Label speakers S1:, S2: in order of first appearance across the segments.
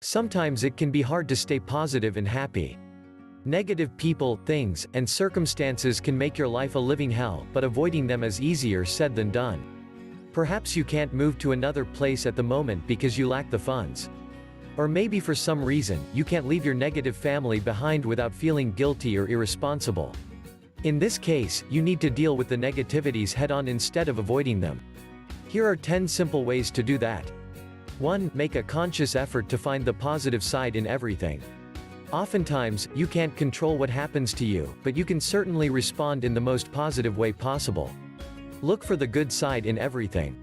S1: Sometimes it can be hard to stay positive and happy. Negative people, things, and circumstances can make your life a living hell, but avoiding them is easier said than done. Perhaps you can't move to another place at the moment because you lack the funds. Or maybe for some reason, you can't leave your negative family behind without feeling guilty or irresponsible. In this case, you need to deal with the negativities head-on instead of avoiding them. Here are 10 simple ways to do that. 1. Make a conscious effort to find the positive side in everything. Oftentimes, you can't control what happens to you, but you can certainly respond in the most positive way possible. Look for the good side in everything.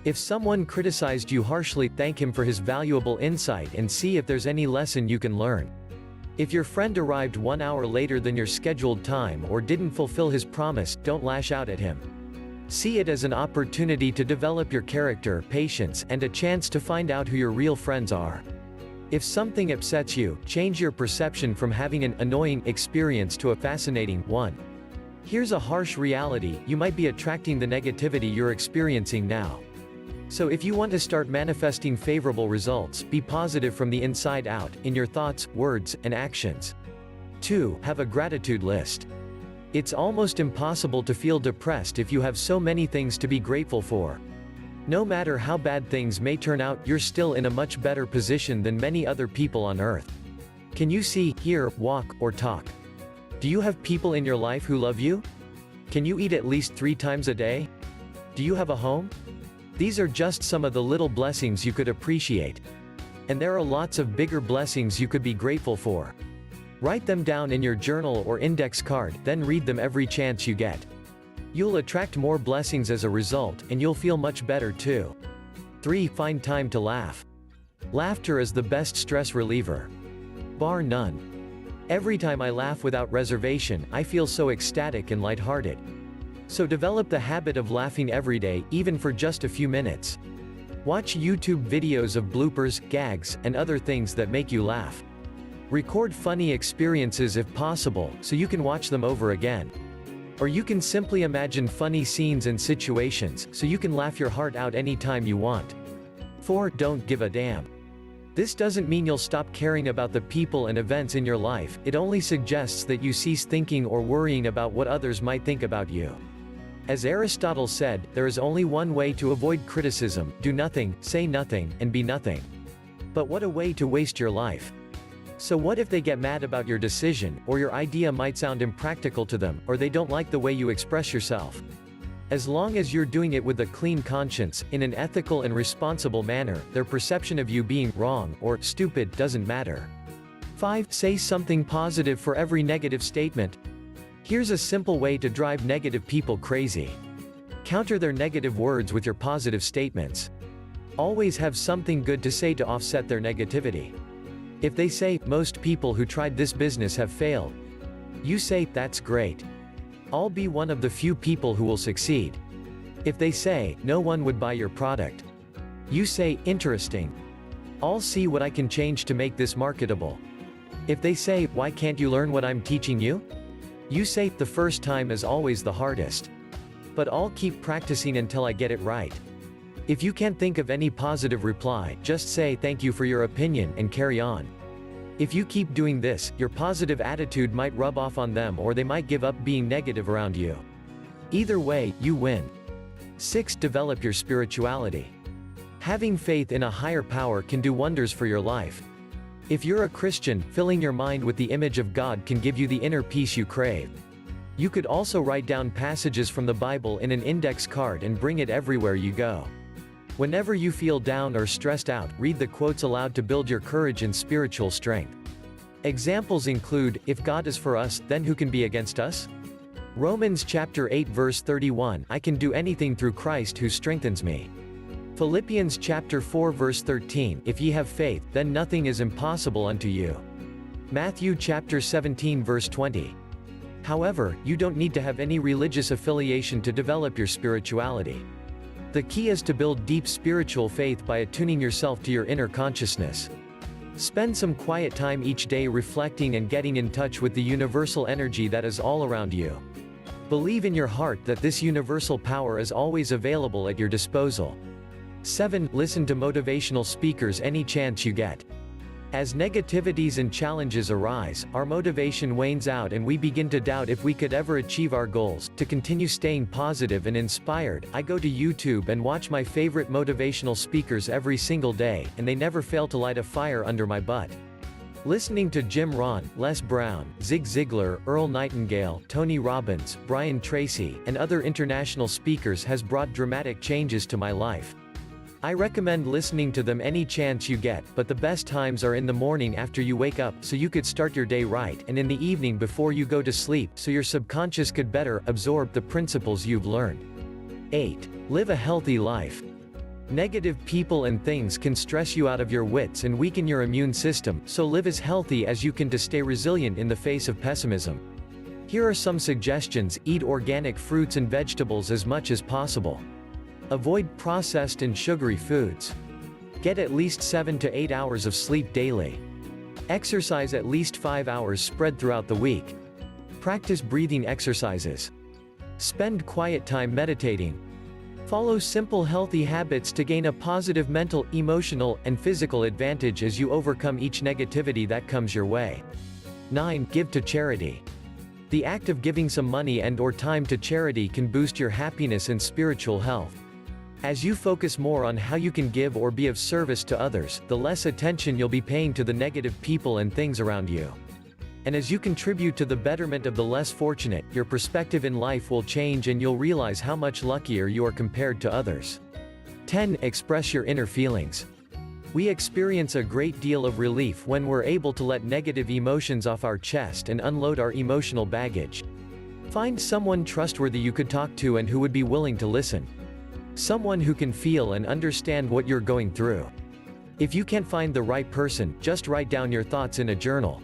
S1: If someone criticized you harshly, thank him for his valuable insight and see if there's any lesson you can learn. If your friend arrived 1 hour later than your scheduled time or didn't fulfill his promise, don't lash out at him. See it as an opportunity to develop your character, patience, and a chance to find out who your real friends are. If something upsets you, change your perception from having an annoying experience to a fascinating one. Here's a harsh reality: you might be attracting the negativity you're experiencing now. So if you want to start manifesting favorable results, be positive from the inside out, in your thoughts, words, and actions. 2. Have a gratitude list. It's almost impossible to feel depressed if you have so many things to be grateful for. No matter how bad things may turn out, you're still in a much better position than many other people on earth. Can you see, hear, walk, or talk? Do you have people in your life who love you? Can you eat at least 3 times a day? Do you have a home? These are just some of the little blessings you could appreciate. And there are lots of bigger blessings you could be grateful for. Write them down in your journal or index card, then read them every chance you get. You'll attract more blessings as a result, and you'll feel much better too. 3. Find time to laugh. Laughter is the best stress reliever. Bar none. Every time I laugh without reservation, I feel so ecstatic and lighthearted. So develop the habit of laughing every day, even for just a few minutes. Watch YouTube videos of bloopers, gags, and other things that make you laugh. Record funny experiences if possible, so you can watch them over again. Or you can simply imagine funny scenes and situations, so you can laugh your heart out anytime you want. 4. Don't give a damn. This doesn't mean you'll stop caring about the people and events in your life, it only suggests that you cease thinking or worrying about what others might think about you. As Aristotle said, there is only one way to avoid criticism: do nothing, say nothing, and be nothing. But what a way to waste your life. So what if they get mad about your decision, or your idea might sound impractical to them, or they don't like the way you express yourself? As long as you're doing it with a clean conscience, in an ethical and responsible manner, their perception of you being wrong or stupid doesn't matter. 5. Say something positive for every negative statement. Here's a simple way to drive negative people crazy. Counter their negative words with your positive statements. Always have something good to say to offset their negativity. If they say, "Most people who tried this business have failed," you say, "That's great. I'll be one of the few people who will succeed." If they say, "No one would buy your product," you say, "Interesting. I'll see what I can change to make this marketable." If they say, "Why can't you learn what I'm teaching you?" you say, "The first time is always the hardest. But I'll keep practicing until I get it right." If you can't think of any positive reply, just say, "Thank you for your opinion," and carry on. If you keep doing this, your positive attitude might rub off on them, or they might give up being negative around you. Either way, you win. 6. Develop your spirituality. Having faith in a higher power can do wonders for your life. If you're a Christian, filling your mind with the image of God can give you the inner peace you crave. You could also write down passages from the Bible in an index card and bring it everywhere you go. Whenever you feel down or stressed out, read the quotes aloud to build your courage and spiritual strength. Examples include, "If God is for us, then who can be against us?" Romans chapter 8 verse 31, "I can do anything through Christ who strengthens me." Philippians chapter 4 verse 13, "If ye have faith, then nothing is impossible unto you." Matthew chapter 17 verse 20. However, you don't need to have any religious affiliation to develop your spirituality. The key is to build deep spiritual faith by attuning yourself to your inner consciousness. Spend some quiet time each day reflecting and getting in touch with the universal energy that is all around you. Believe in your heart that this universal power is always available at your disposal. 7. Listen to motivational speakers any chance you get. As negativities and challenges arise, our motivation wanes out and we begin to doubt if we could ever achieve our goals. To continue staying positive and inspired, I go to YouTube and watch my favorite motivational speakers every single day, and they never fail to light a fire under my butt. Listening to Jim Rohn, Les Brown, Zig Ziglar, Earl Nightingale, Tony Robbins, Brian Tracy, and other international speakers has brought dramatic changes to my life. I recommend listening to them any chance you get, but the best times are in the morning after you wake up so you could start your day right, and in the evening before you go to sleep so your subconscious could better absorb the principles you've learned. 8. Live a healthy life. Negative people and things can stress you out of your wits and weaken your immune system, so live as healthy as you can to stay resilient in the face of pessimism. Here are some suggestions: eat organic fruits and vegetables as much as possible. Avoid processed and sugary foods. Get at least 7 to 8 hours of sleep daily. Exercise at least 5 hours spread throughout the week. Practice breathing exercises. Spend quiet time meditating. Follow simple healthy habits to gain a positive mental, emotional, and physical advantage as you overcome each negativity that comes your way. 9. Give to charity. The act of giving some money and/or time to charity can boost your happiness and spiritual health. As you focus more on how you can give or be of service to others, the less attention you'll be paying to the negative people and things around you. And as you contribute to the betterment of the less fortunate, your perspective in life will change and you'll realize how much luckier you are compared to others. 10. Express your inner feelings. We experience a great deal of relief when we're able to let negative emotions off our chest and unload our emotional baggage. Find someone trustworthy you could talk to and who would be willing to listen. Someone who can feel and understand what you're going through. If you can't find the right person, just write down your thoughts in a journal.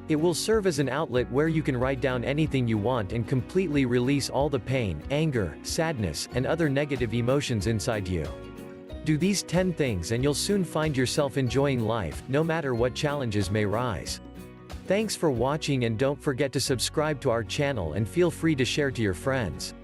S1: It will serve as an outlet where you can write down anything you want and completely release all the pain, anger, sadness, and other negative emotions inside you. Do these 10 things and you'll soon find yourself enjoying life, no matter what challenges may rise. Thanks for watching, and don't forget to subscribe to our channel and feel free to share to your friends.